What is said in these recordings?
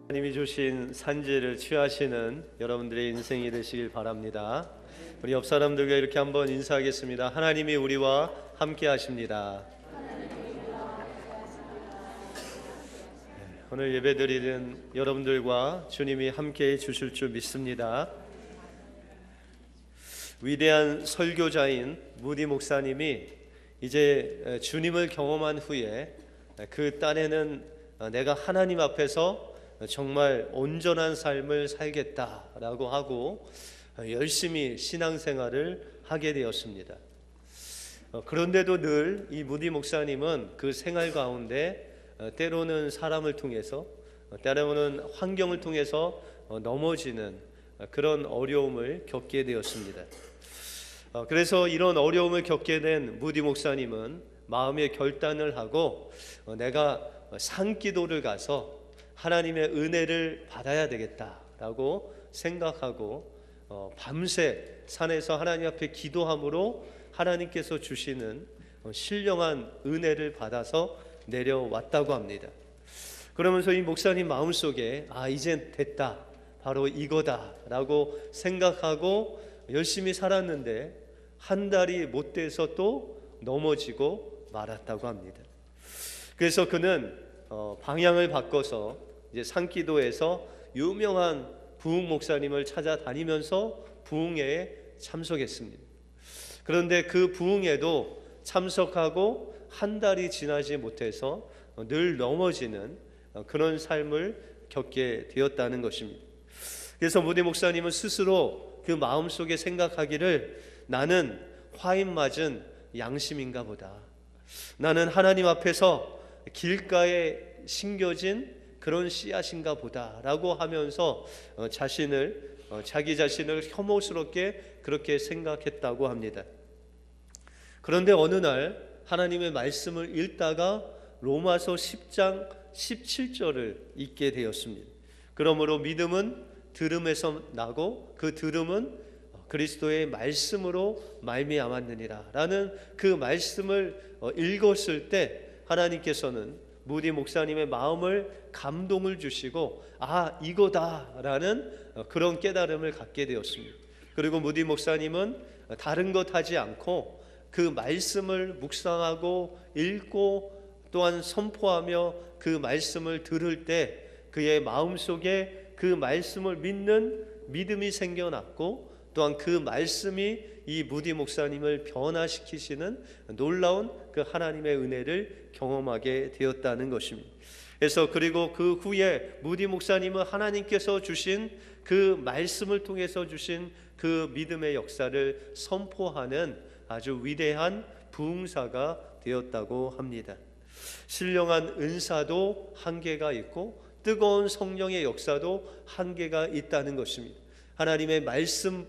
하나님이 주신 산지를 취하시는 여러분들의 인생이 되시길 바랍니다. 우리 옆 사람들과 이렇게 한번 인사하겠습니다. 하나님이 우리와 함께 하십니다. 오늘 예배드리는 여러분들과 주님이 함께 주실 줄 믿습니다. 위대한 설교자인 무디 목사님이 이제 주님을 경험한 후에 그 딴에는 내가 하나님 앞에서 정말 온전한 삶을 살겠다라고 하고 열심히 신앙생활을 하게 되었습니다. 그런데도 늘 이 무디 목사님은 그 생활 가운데 때로는 사람을 통해서 때로는 환경을 통해서 넘어지는 그런 어려움을 겪게 되었습니다. 그래서 이런 어려움을 겪게 된 무디 목사님은 마음의 결단을 하고 내가 산기도를 가서 하나님의 은혜를 받아야 되겠다라고 생각하고 밤새 산에서 하나님 앞에 기도함으로 하나님께서 주시는 신령한 은혜를 받아서 내려왔다고 합니다. 그러면서 이 목사님 마음속에 이젠 됐다, 바로 이거다라고 생각하고 열심히 살았는데 한 달이 못 돼서 또 넘어지고 말았다고 합니다. 그래서 그는 방향을 바꿔서 이제 산기도에서 유명한 부흥 목사님을 찾아다니면서 부흥회에 참석했습니다. 그런데 그 부흥회도 참석하고 한 달이 지나지 못해서 늘 넘어지는 그런 삶을 겪게 되었다는 것입니다. 그래서 무디 목사님은 스스로 그 마음속에 생각하기를 나는 화인 맞은 양심인가 보다. 나는 하나님 앞에서 길가에 심겨진 그런 씨앗인가 보다라고 하면서 자기 자신을 혐오스럽게 그렇게 생각했다고 합니다. 그런데 어느 날 하나님의 말씀을 읽다가 로마서 10장 17절을 읽게 되었습니다. 그러므로 믿음은 들음에서 나고 그 들음은 그리스도의 말씀으로 말미암았느니라 라는 그 말씀을 읽었을 때 하나님께서는 무디 목사님의 마음을 감동을 주시고 이거다라는 그런 깨달음을 갖게 되었습니다. 그리고 무디 목사님은 다른 것 하지 않고 그 말씀을 묵상하고 읽고 또한 선포하며 그 말씀을 들을 때 그의 마음속에 그 말씀을 믿는 믿음이 생겨났고 또한 그 말씀이 이 무디 목사님을 변화시키시는 놀라운 그 하나님의 은혜를 경험하게 되었다는 것입니다. 그래서 그리고 그 후에 무디 목사님은 하나님께서 주신 그 말씀을 통해서 주신 그 믿음의 역사를 선포하는 아주 위대한 부흥사가 되었다고 합니다. 신령한 은사도 한계가 있고 뜨거운 성령의 역사도 한계가 있다는 것입니다. 하나님의 말씀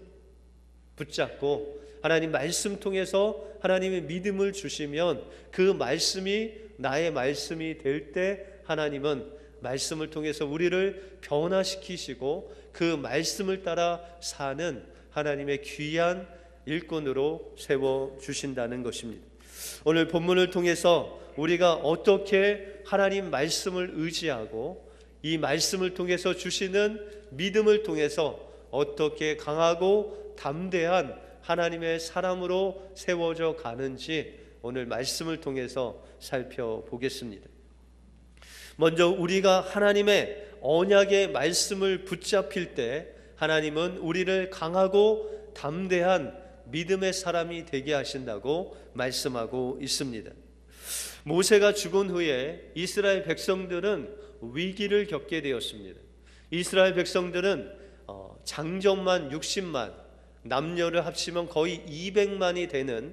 붙잡고 하나님 말씀 통해서 하나님의 믿음을 주시면 그 말씀이 나의 말씀이 될 때 하나님은 말씀을 통해서 우리를 변화시키시고 그 말씀을 따라 사는 하나님의 귀한 일꾼으로 세워주신다는 것입니다. 오늘 본문을 통해서 우리가 어떻게 하나님 말씀을 의지하고 이 말씀을 통해서 주시는 믿음을 통해서 어떻게 강하고 담대한 하나님의 사람으로 세워져 가는지 오늘 말씀을 통해서 살펴보겠습니다. 먼저 우리가 하나님의 언약의 말씀을 붙잡힐 때 하나님은 우리를 강하고 담대한 믿음의 사람이 되게 하신다고 말씀하고 있습니다. 모세가 죽은 후에 이스라엘 백성들은 위기를 겪게 되었습니다. 이스라엘 백성들은 장정만 60만, 남녀를 합치면 거의 200만이 되는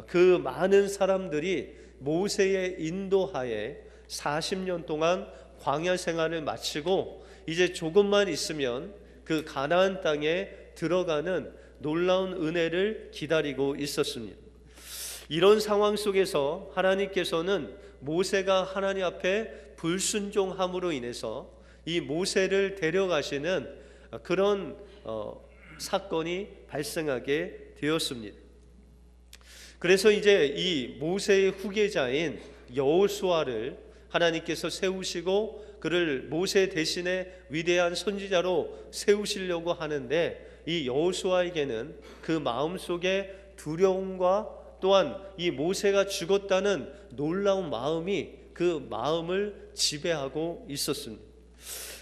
그 많은 사람들이 모세의 인도하에 40년 동안 광야 생활을 마치고 이제 조금만 있으면 그 가나안 땅에 들어가는 놀라운 은혜를 기다리고 있었습니다. 이런 상황 속에서 하나님께서는 모세가 하나님 앞에 불순종함으로 인해서 이 모세를 데려가시는 그런 사건이 발생하게 되었습니다. 그래서 이제 이 모세의 후계자인 여호수아를 하나님께서 세우시고 그를 모세 대신에 위대한 선지자로 세우시려고 하는데, 이 여호수아에게는 그 마음속에 두려움과 또한 이 모세가 죽었다는 놀라운 마음이 그 마음을 지배하고 있었습니다.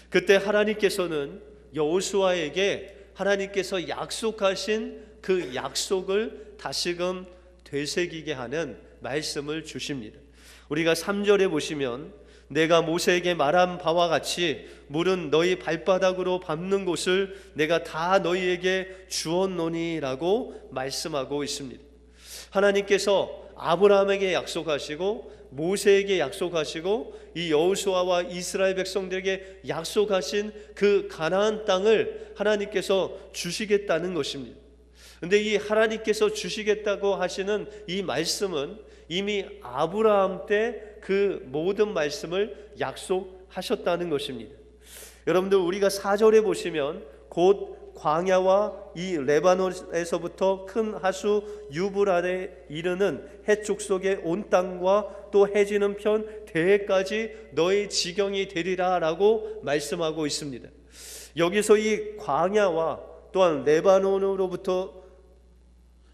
그때 하나님께서는 여호수아에게 하나님께서 약속하신 그 약속을 다시금 되새기게 하는 말씀을 주십니다. 우리가 3절에 보시면 내가 모세에게 말한 바와 같이 물은 너희 발바닥으로 밟는 곳을 내가 다 너희에게 주었노니라고 말씀하고 있습니다. 하나님께서 아브라함에게 약속하시고 모세에게 약속하시고 이 여호수아와 이스라엘 백성들에게 약속하신 그 가나안 땅을 하나님께서 주시겠다는 것입니다. 그런데 이 하나님께서 주시겠다고 하시는 이 말씀은 이미 아브라함 때 그 모든 말씀을 약속하셨다는 것입니다. 여러분들, 우리가 4절에 보시면 곧 광야와 이 레바논에서부터 큰 하수 유브라데 이르는 해쪽 속의 온 땅과 또 해지는 편 대해까지 너의 지경이 되리라 라고 말씀하고 있습니다. 여기서 이 광야와 또한 레바논으로부터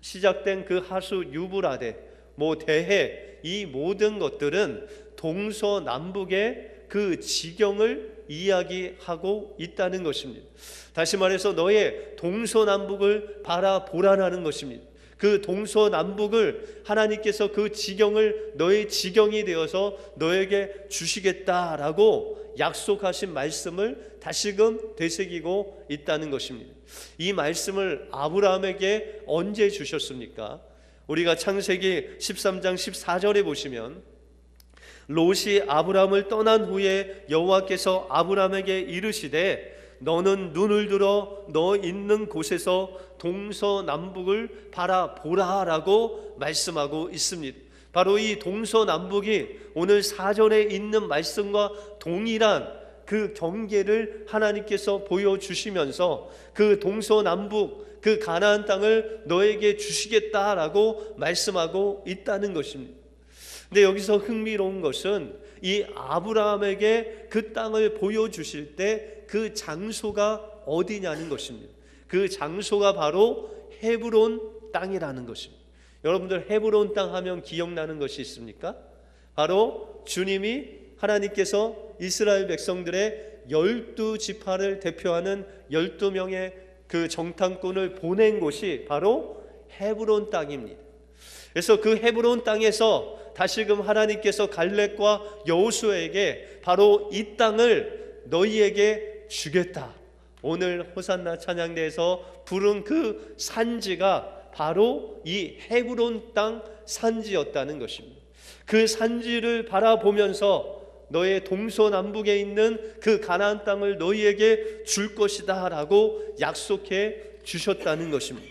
시작된 그 하수 유브라데, 대해, 이 모든 것들은 동서남북의 그 지경을 이야기하고 있다는 것입니다. 다시 말해서 너의 동서남북을 바라보라는 것입니다. 그 동서남북을 하나님께서 그 지경을 너의 지경이 되어서 너에게 주시겠다라고 약속하신 말씀을 다시금 되새기고 있다는 것입니다. 이 말씀을 아브라함에게 언제 주셨습니까? 우리가 창세기 13장 14절에 보시면 롯이 아브라함을 떠난 후에 여호와께서 아브라함에게 이르시되 너는 눈을 들어 너 있는 곳에서 동서남북을 바라보라 라고 말씀하고 있습니다. 바로 이 동서남북이 오늘 4절에 있는 말씀과 동일한 그 경계를 하나님께서 보여주시면서 그 동서남북 그 가나안 땅을 너에게 주시겠다라고 말씀하고 있다는 것입니다. 근데 여기서 흥미로운 것은 이 아브라함에게 그 땅을 보여주실 때 그 장소가 어디냐는 것입니다. 그 장소가 바로 헤브론 땅이라는 것입니다. 여러분들, 헤브론 땅 하면 기억나는 것이 있습니까? 바로 주님이 하나님께서 이스라엘 백성들의 12지파를 대표하는 12명의 그 정탐꾼을 보낸 곳이 바로 헤브론 땅입니다. 그래서 그 헤브론 땅에서 다시금 하나님께서 갈렙과 여호수아에게 바로 이 땅을 너희에게 주겠다, 오늘 호산나 찬양대에서 부른 그 산지가 바로 이 헤브론 땅 산지였다는 것입니다. 그 산지를 바라보면서 너의 동서남북에 있는 그 가나안 땅을 너희에게 줄 것이다 라고 약속해 주셨다는 것입니다.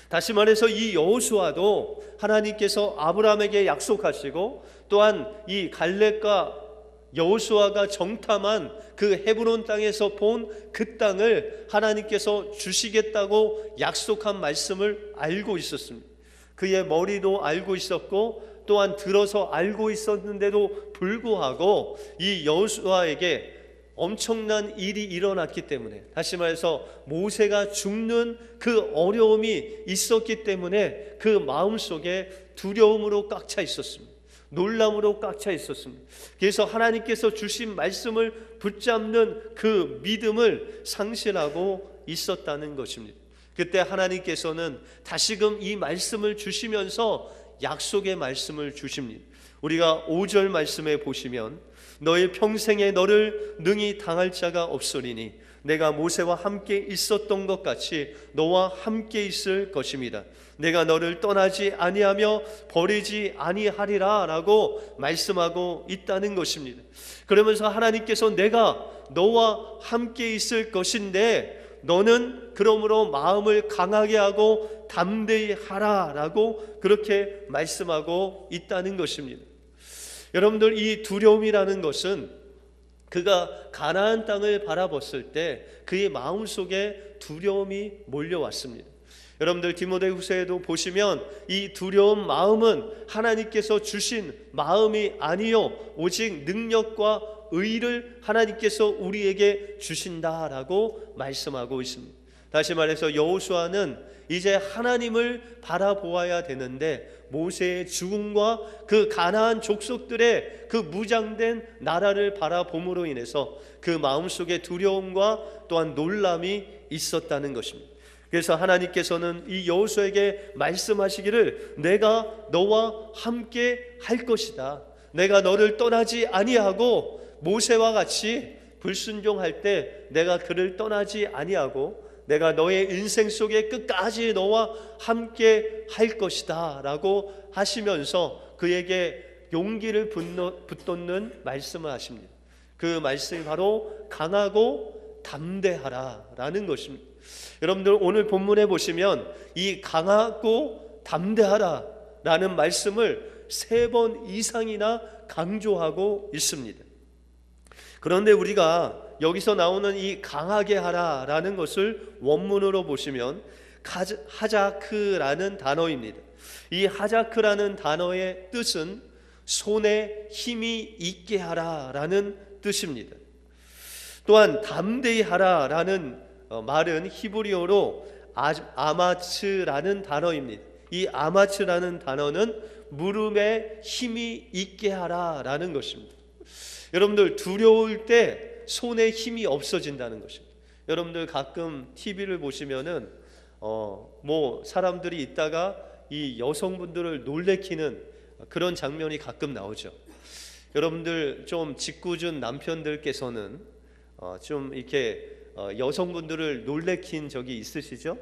다시 말해서 이 여호수아도 하나님께서 아브라함에게 약속하시고 또한 이 갈렙과 여호수아가 정탐한 그 헤브론 땅에서 본 그 땅을 하나님께서 주시겠다고 약속한 말씀을 알고 있었습니다. 그의 머리도 알고 있었고 또한 들어서 알고 있었는데도 불구하고 이 여호수아에게 엄청난 일이 일어났기 때문에, 다시 말해서 모세가 죽는 그 어려움이 있었기 때문에 그 마음속에 두려움으로 꽉 차 있었습니다. 놀람으로 꽉 차 있었습니다. 그래서 하나님께서 주신 말씀을 붙잡는 그 믿음을 상실하고 있었다는 것입니다. 그때 하나님께서는 다시금 이 말씀을 주시면서 약속의 말씀을 주십니다. 우리가 5절 말씀에 보시면 너의 평생에 너를 능히 당할 자가 없으리니 내가 모세와 함께 있었던 것 같이 너와 함께 있을 것입니다. 내가 너를 떠나지 아니하며 버리지 아니하리라 라고 말씀하고 있다는 것입니다. 그러면서 하나님께서 내가 너와 함께 있을 것인데 너는 그러므로 마음을 강하게 하고 담대히 하라 라고 그렇게 말씀하고 있다는 것입니다. 여러분들, 이 두려움이라는 것은 그가 가나안 땅을 바라봤을 때 그의 마음속에 두려움이 몰려왔습니다. 여러분들, 디모데후서에도 보시면 이 두려운 마음은 하나님께서 주신 마음이 아니요 오직 능력과 의를 하나님께서 우리에게 주신다라고 말씀하고 있습니다. 다시 말해서 여호수아는 이제 하나님을 바라보아야 되는데 모세의 죽음과 그 가나안 족속들의 그 무장된 나라를 바라봄으로 인해서 그 마음속에 두려움과 또한 놀람이 있었다는 것입니다. 그래서 하나님께서는 이 여호수아에게 말씀하시기를 내가 너와 함께 할 것이다. 내가 너를 떠나지 아니하고 모세와 같이 불순종할 때 내가 그를 떠나지 아니하고 내가 너의 인생 속에 끝까지 너와 함께 할 것이다 라고 하시면서 그에게 용기를 붙돋는 말씀을 하십니다. 그 말씀이 바로 강하고 담대하라 라는 것입니다. 여러분들 오늘 본문에 보시면 이 강하고 담대하라 라는 말씀을 3번 이상이나 강조하고 있습니다. 그런데 우리가 여기서 나오는 이 강하게 하라 라는 것을 원문으로 보시면 하자크라는 단어입니다. 이 하자크라는 단어의 뜻은 손에 힘이 있게 하라 라는 뜻입니다. 또한 담대히 하라 라는 말은 히브리어로 아마츠라는 단어입니다. 이 아마츠라는 단어는 물음에 힘이 있게 하라 라는 것입니다. 여러분들 두려울 때 손에 힘이 없어진다는 것입니다. 여러분들 가끔 TV를 보시면은 사람들이 있다가 이 여성분들을 놀래키는 그런 장면이 가끔 나오죠. 여러분들 좀 짓궂은 남편들께서는 좀 이렇게 여성분들을 놀래킨 적이 있으시죠?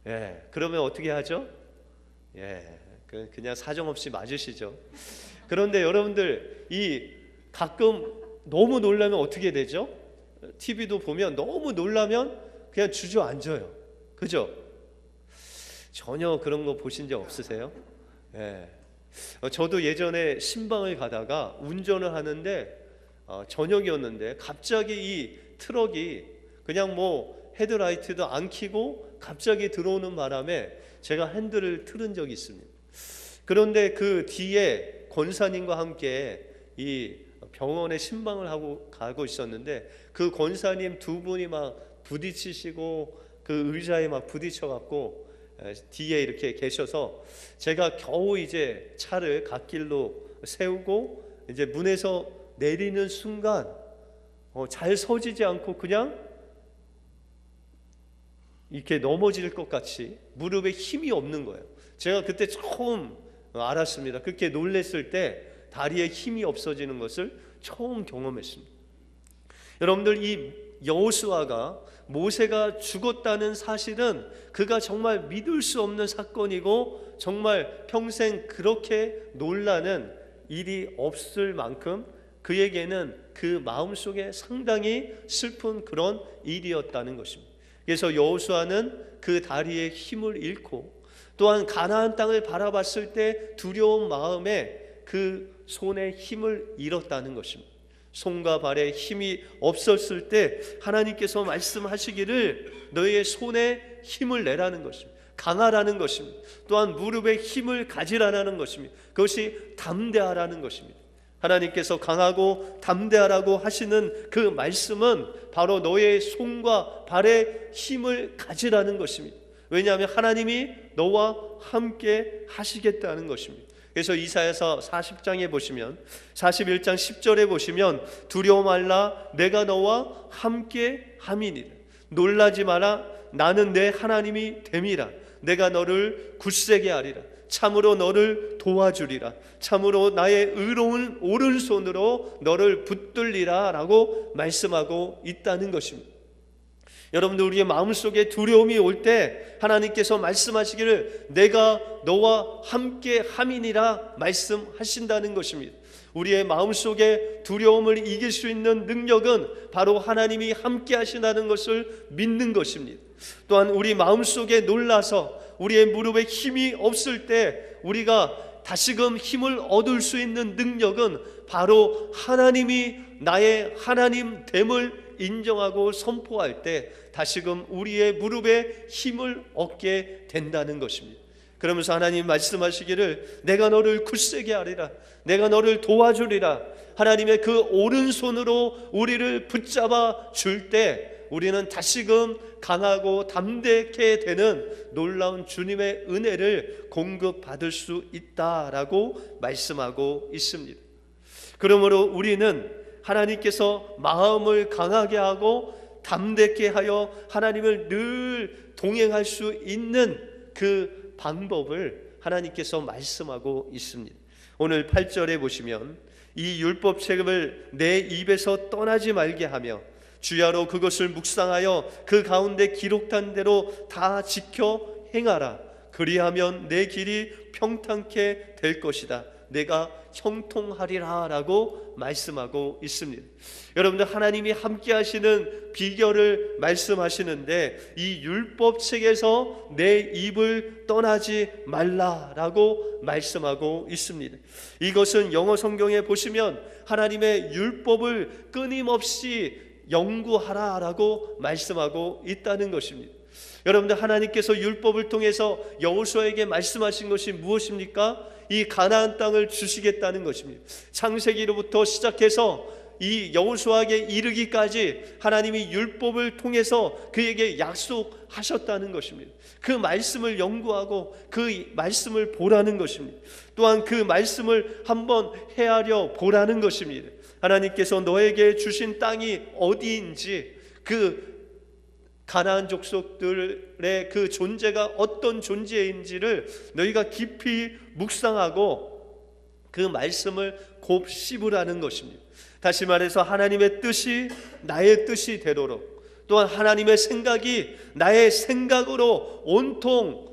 예, 그러면 어떻게 하죠? 예, 그냥 사정없이 맞으시죠. 그런데 여러분들 가끔 너무 놀라면 어떻게 되죠? TV도 보면 너무 놀라면 그냥 주저앉아요. 그죠? 전혀 그런 거 보신 적 없으세요? 예. 저도 예전에 신방을 가다가 운전을 하는데 저녁이었는데 갑자기 이 트럭이 그냥 헤드라이트도 안 켜고 갑자기 들어오는 바람에 제가 핸들을 틀은 적이 있습니다. 그런데 그 뒤에 권사님과 함께 이 병원에 신방을 하고 가고 있었는데 그 권사님 2분이 막 부딪히시고 그 의자에 막 부딪혀 갖고 뒤에 이렇게 계셔서 제가 겨우 이제 차를 갓길로 세우고 이제 문에서 내리는 순간 잘 서지지 않고 그냥 이렇게 넘어질 것 같이 무릎에 힘이 없는 거예요. 제가 그때 처음 알았습니다. 그렇게 놀랬을 때 다리에 힘이 없어지는 것을 처음 경험했습니다. 여러분들 이 여호수아가 모세가 죽었다는 사실은 그가 정말 믿을 수 없는 사건이고 정말 평생 그렇게 놀라는 일이 없을 만큼 그에게는 그 마음속에 상당히 슬픈 그런 일이었다는 것입니다. 그래서 여호수아는 그 다리에 힘을 잃고 또한 가나안 땅을 바라봤을 때 두려운 마음에 그 손에 힘을 잃었다는 것입니다. 손과 발에 힘이 없었을 때 하나님께서 말씀하시기를 너의 손에 힘을 내라는 것입니다. 강하라는 것입니다. 또한 무릎에 힘을 가지라는 것입니다. 그것이 담대하라는 것입니다. 하나님께서 강하고 담대하라고 하시는 그 말씀은 바로 너의 손과 발에 힘을 가지라는 것입니다. 왜냐하면 하나님이 너와 함께 하시겠다는 것입니다. 그래서 이사야서 40장에 보시면 41장 10절에 보시면 두려워 말라 내가 너와 함께 함이니라. 놀라지 마라 나는 내 하나님이 됨이라. 내가 너를 굳세게 하리라. 참으로 너를 도와주리라. 참으로 나의 의로운 오른손으로 너를 붙들리라 라고 말씀하고 있다는 것입니다. 여러분들 우리의 마음속에 두려움이 올 때 하나님께서 말씀하시기를 내가 너와 함께 함이니라 말씀하신다는 것입니다. 우리의 마음속에 두려움을 이길 수 있는 능력은 바로 하나님이 함께 하신다는 것을 믿는 것입니다. 또한 우리 마음속에 놀라서 우리의 무릎에 힘이 없을 때 우리가 다시금 힘을 얻을 수 있는 능력은 바로 하나님이 나의 하나님 됨을 인정하고 선포할 때 다시금 우리의 무릎에 힘을 얻게 된다는 것입니다. 그러면서 하나님 말씀하시기를 내가 너를 굳세게 하리라, 내가 너를 도와주리라. 하나님의 그 오른손으로 우리를 붙잡아 줄 때 우리는 다시금 강하고 담대케 되는 놀라운 주님의 은혜를 공급받을 수 있다라고 말씀하고 있습니다. 그러므로 우리는 하나님께서 마음을 강하게 하고 담대케 하여 하나님을 늘 동행할 수 있는 그 방법을 하나님께서 말씀하고 있습니다. 오늘 8절에 보시면 이 율법책을 내 입에서 떠나지 말게 하며 주야로 그것을 묵상하여 그 가운데 기록한 대로 다 지켜 행하라. 그리하면 내 길이 평탄케 될 것이다. 내가 형통하리라 라고 말씀하고 있습니다. 여러분들, 하나님이 함께 하시는 비결을 말씀하시는데 이 율법책에서 내 입을 떠나지 말라라고 말씀하고 있습니다. 이것은 영어 성경에 보시면 하나님의 율법을 끊임없이 연구하라라고 말씀하고 있다는 것입니다. 여러분들, 하나님께서 율법을 통해서 여호수아에게 말씀하신 것이 무엇입니까? 이 가나안 땅을 주시겠다는 것입니다. 창세기로부터 시작해서 이 여호수아에게 이르기까지 하나님이 율법을 통해서 그에게 약속하셨다는 것입니다. 그 말씀을 연구하고 그 말씀을 보라는 것입니다. 또한 그 말씀을 한번 헤아려 보라는 것입니다. 하나님께서 너에게 주신 땅이 어디인지, 그 가나안 족속들의 그 존재가 어떤 존재인지를 너희가 깊이 묵상하고 그 말씀을 곱씹으라는 것입니다. 다시 말해서 하나님의 뜻이 나의 뜻이 되도록, 또한 하나님의 생각이 나의 생각으로 온통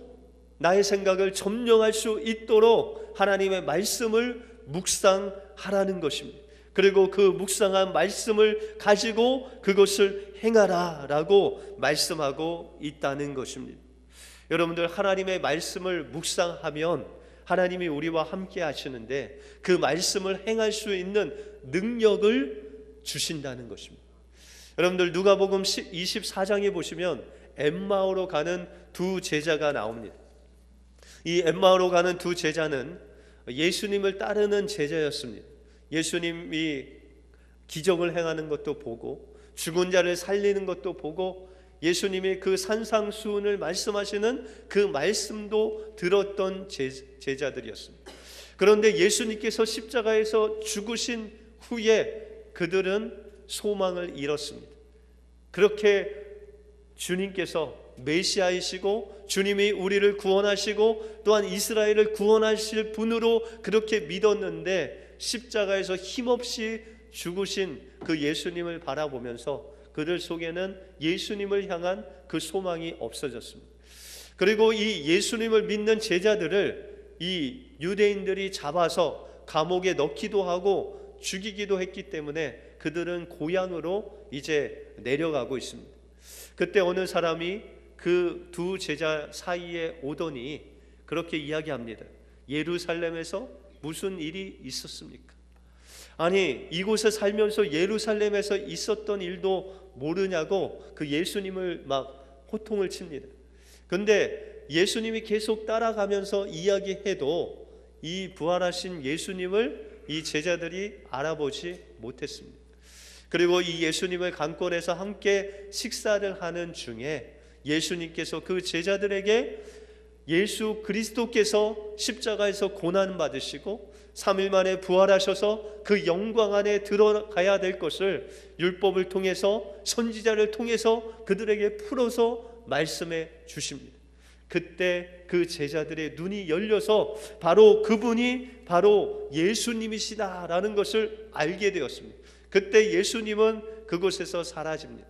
나의 생각을 점령할 수 있도록 하나님의 말씀을 묵상하라는 것입니다. 그리고 그 묵상한 말씀을 가지고 그것을 행하라 라고 말씀하고 있다는 것입니다. 여러분들, 하나님의 말씀을 묵상하면 하나님이 우리와 함께 하시는데 그 말씀을 행할 수 있는 능력을 주신다는 것입니다. 여러분들, 누가복음 24장에 보시면 엠마오로 가는 두 제자가 나옵니다. 이 엠마오로 가는 두 제자는 예수님을 따르는 제자였습니다. 예수님이 기적을 행하는 것도 보고 죽은 자를 살리는 것도 보고 예수님이 그 산상수훈을 말씀하시는 그 말씀도 들었던 제자들이었습니다. 그런데 예수님께서 십자가에서 죽으신 후에 그들은 소망을 잃었습니다. 그렇게 주님께서 메시아이시고 주님이 우리를 구원하시고 또한 이스라엘을 구원하실 분으로 그렇게 믿었는데 십자가에서 힘없이 죽으신 그 예수님을 바라보면서 그들 속에는 예수님을 향한 그 소망이 없어졌습니다. 그리고 이 예수님을 믿는 제자들을 이 유대인들이 잡아서 감옥에 넣기도 하고 죽이기도 했기 때문에 그들은 고향으로 이제 내려가고 있습니다. 그때 어느 사람이 그 두 제자 사이에 오더니 그렇게 이야기합니다. 예루살렘에서 무슨 일이 있었습니까? 아니, 이곳에 살면서 예루살렘에서 있었던 일도 모르냐고 그 예수님을 막 호통을 칩니다. 근데 예수님이 계속 따라가면서 이야기해도 이 부활하신 예수님을 이 제자들이 알아보지 못했습니다. 그리고 이 예수님을 강권에서 함께 식사를 하는 중에 예수님께서 그 제자들에게 예수 그리스도께서 십자가에서 고난받으시고 3일 만에 부활하셔서 그 영광 안에 들어가야 될 것을 율법을 통해서 선지자를 통해서 그들에게 풀어서 말씀해 주십니다. 그때 그 제자들의 눈이 열려서 바로 그분이 바로 예수님이시다라는 것을 알게 되었습니다. 그때 예수님은 그곳에서 사라집니다.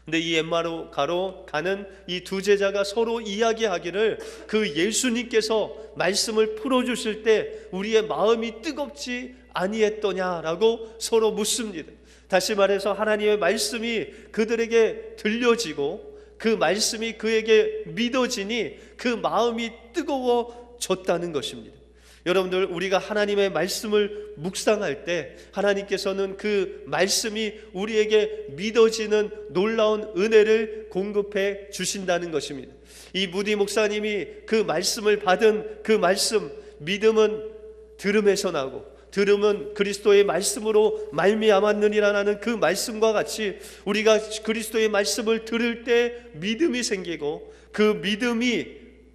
근데 이 엠마오 가로 가는 이 두 제자가 서로 이야기하기를 그 예수님께서 말씀을 풀어주실 때 우리의 마음이 뜨겁지 아니했더냐라고 서로 묻습니다. 다시 말해서 하나님의 말씀이 그들에게 들려지고 그 말씀이 그에게 믿어지니 그 마음이 뜨거워졌다는 것입니다. 여러분들, 우리가 하나님의 말씀을 묵상할 때 하나님께서는 그 말씀이 우리에게 믿어지는 놀라운 은혜를 공급해 주신다는 것입니다. 이 무디 목사님이 그 말씀을 받은 그 말씀, 믿음은 들음에서 나고 들음은 그리스도의 말씀으로 말미암았느니라는 그 말씀과 같이 우리가 그리스도의 말씀을 들을 때 믿음이 생기고, 그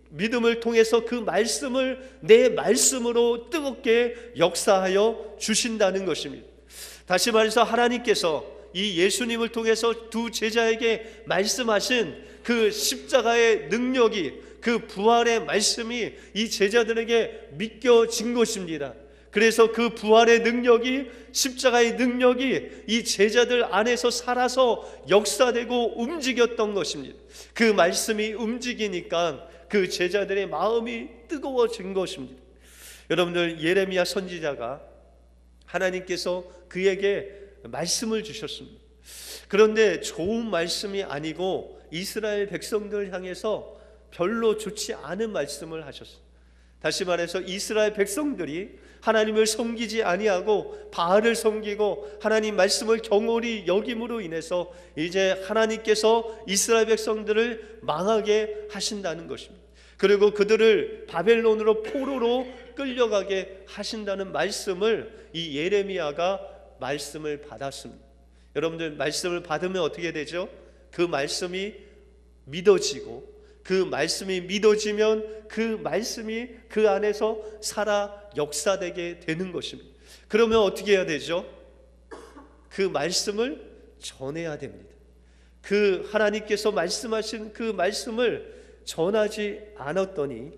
믿음을 통해서 그 말씀을 내 말씀으로 뜨겁게 역사하여 주신다는 것입니다. 다시 말해서 하나님께서 이 예수님을 통해서 두 제자에게 말씀하신 그 십자가의 능력이, 그 부활의 말씀이 이 제자들에게 믿겨진 것입니다. 그래서 그 부활의 능력이, 십자가의 능력이 이 제자들 안에서 살아서 역사되고 움직였던 것입니다. 그 말씀이 움직이니까 그 제자들의 마음이 뜨거워진 것입니다. 여러분들, 예레미야 선지자가 하나님께서 그에게 말씀을 주셨습니다. 그런데 좋은 말씀이 아니고 이스라엘 백성들 향해서 별로 좋지 않은 말씀을 하셨어요. 다시 말해서 이스라엘 백성들이 하나님을 섬기지 아니하고 바알을 섬기고 하나님 말씀을 경홀히 여김으로 인해서 이제 하나님께서 이스라엘 백성들을 망하게 하신다는 것입니다. 그리고 그들을 바벨론으로 포로로 끌려가게 하신다는 말씀을 이 예레미야가 말씀을 받았습니다. 여러분들, 말씀을 받으면 어떻게 되죠? 그 말씀이 믿어지고, 그 말씀이 믿어지면 그 말씀이 그 안에서 살아 역사되게 되는 것입니다. 그러면 어떻게 해야 되죠? 그 말씀을 전해야 됩니다. 그 하나님께서 말씀하신 그 말씀을 전하지 않았더니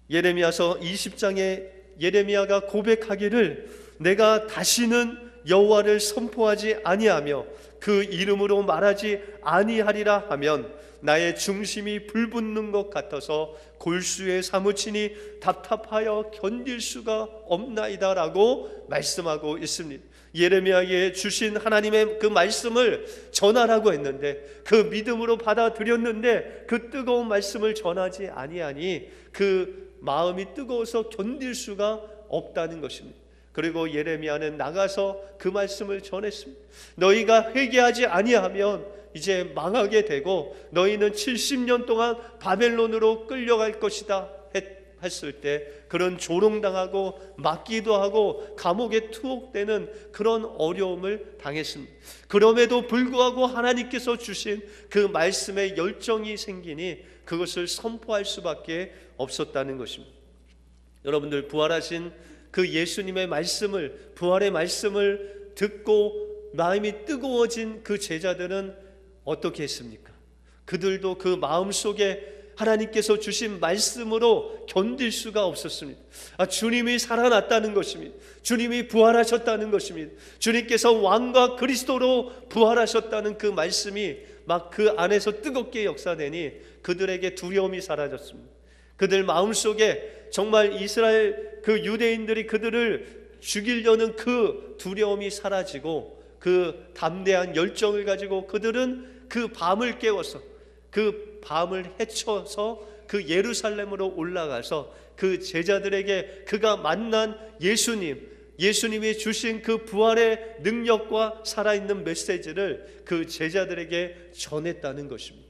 예레미야서 20장에 예레미야가 고백하기를, 내가 다시는 여호와를 선포하지 아니하며 그 이름으로 말하지 아니하리라 하면 나의 중심이 불붙는 것 같아서 골수에 사무치니 답답하여 견딜 수가 없나이다 라고 말씀하고 있습니다. 예레미야에게 주신 하나님의 그 말씀을 전하라고 했는데, 그 믿음으로 받아들였는데 그 뜨거운 말씀을 전하지 아니하니 그 마음이 뜨거워서 견딜 수가 없다는 것입니다. 그리고 예레미야는 나가서 그 말씀을 전했습니다. 너희가 회개하지 아니하면 이제 망하게 되고 너희는 70년 동안 바벨론으로 끌려갈 것이다 했을 때 그런 조롱당하고 맞기도 하고 감옥에 투옥되는 그런 어려움을 당했습니다. 그럼에도 불구하고 하나님께서 주신 그 말씀에 열정이 생기니 그것을 선포할 수밖에 없었다는 것입니다. 여러분들, 부활하신 그 예수님의 말씀을, 부활의 말씀을 듣고 마음이 뜨거워진 그 제자들은 어떻게 했습니까? 그들도 그 마음속에 하나님께서 주신 말씀으로 견딜 수가 없었습니다. 주님이 살아났다는 것입니다. 주님이 부활하셨다는 것입니다. 주님께서 왕과 그리스도로 부활하셨다는 그 말씀이 막 그 안에서 뜨겁게 역사되니 그들에게 두려움이 사라졌습니다. 그들 마음속에 정말 이스라엘 그 유대인들이 그들을 죽이려는 그 두려움이 사라지고 그 담대한 열정을 가지고 그들은 그 밤을 깨워서, 그 밤을 헤쳐서 그 예루살렘으로 올라가서 그 제자들에게 그가 만난 예수님이 주신 그 부활의 능력과 살아있는 메시지를 그 제자들에게 전했다는 것입니다.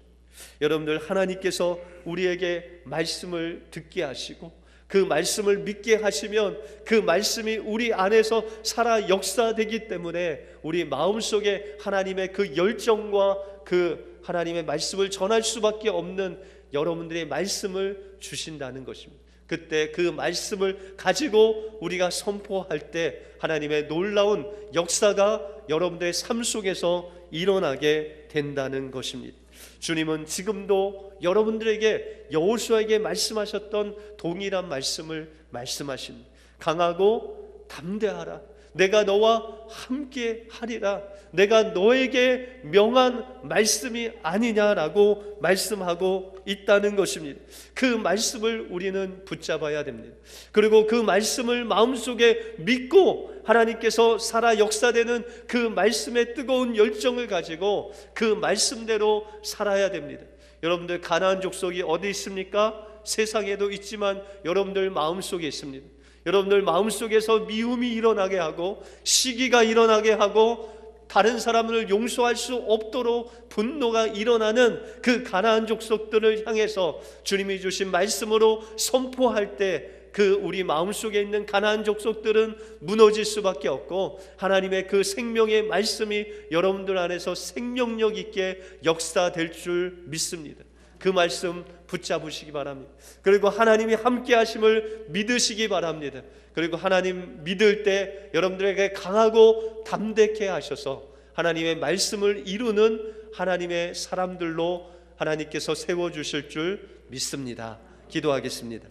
여러분들, 하나님께서 우리에게 말씀을 듣게 하시고 그 말씀을 믿게 하시면 그 말씀이 우리 안에서 살아 역사되기 때문에 우리 마음속에 하나님의 그 열정과 그 하나님의 말씀을 전할 수밖에 없는 여러분들의 말씀을 주신다는 것입니다. 그때 그 말씀을 가지고 우리가 선포할 때 하나님의 놀라운 역사가 여러분들의 삶 속에서 일어나게 된다는 것입니다. 주님은 지금도 여러분들에게, 여호수아에게 말씀하셨던 동일한 말씀을 말씀하십니다. 강하고 담대하라. 내가 너와 함께 하리라. 내가 너에게 명한 말씀이 아니냐라고 말씀하고 있다는 것입니다. 그 말씀을 우리는 붙잡아야 됩니다. 그리고 그 말씀을 마음속에 믿고 하나님께서 살아 역사되는 그 말씀의 뜨거운 열정을 가지고 그 말씀대로 살아야 됩니다. 여러분들, 가나안 족속이 어디 있습니까? 세상에도 있지만 여러분들 마음속에 있습니다. 여러분들 마음속에서 미움이 일어나게 하고 시기가 일어나게 하고 다른 사람을 용서할 수 없도록 분노가 일어나는 그 가나안 족속들을 향해서 주님이 주신 말씀으로 선포할 때 그 우리 마음속에 있는 가나안 족속들은 무너질 수밖에 없고 하나님의 그 생명의 말씀이 여러분들 안에서 생명력 있게 역사될 줄 믿습니다. 그 말씀 붙잡으시기 바랍니다. 그리고 하나님이 함께 하심을 믿으시기 바랍니다. 그리고 하나님 믿을 때 여러분들에게 강하고 담대케 하셔서 하나님의 말씀을 이루는 하나님의 사람들로 하나님께서 세워주실 줄 믿습니다. 기도하겠습니다.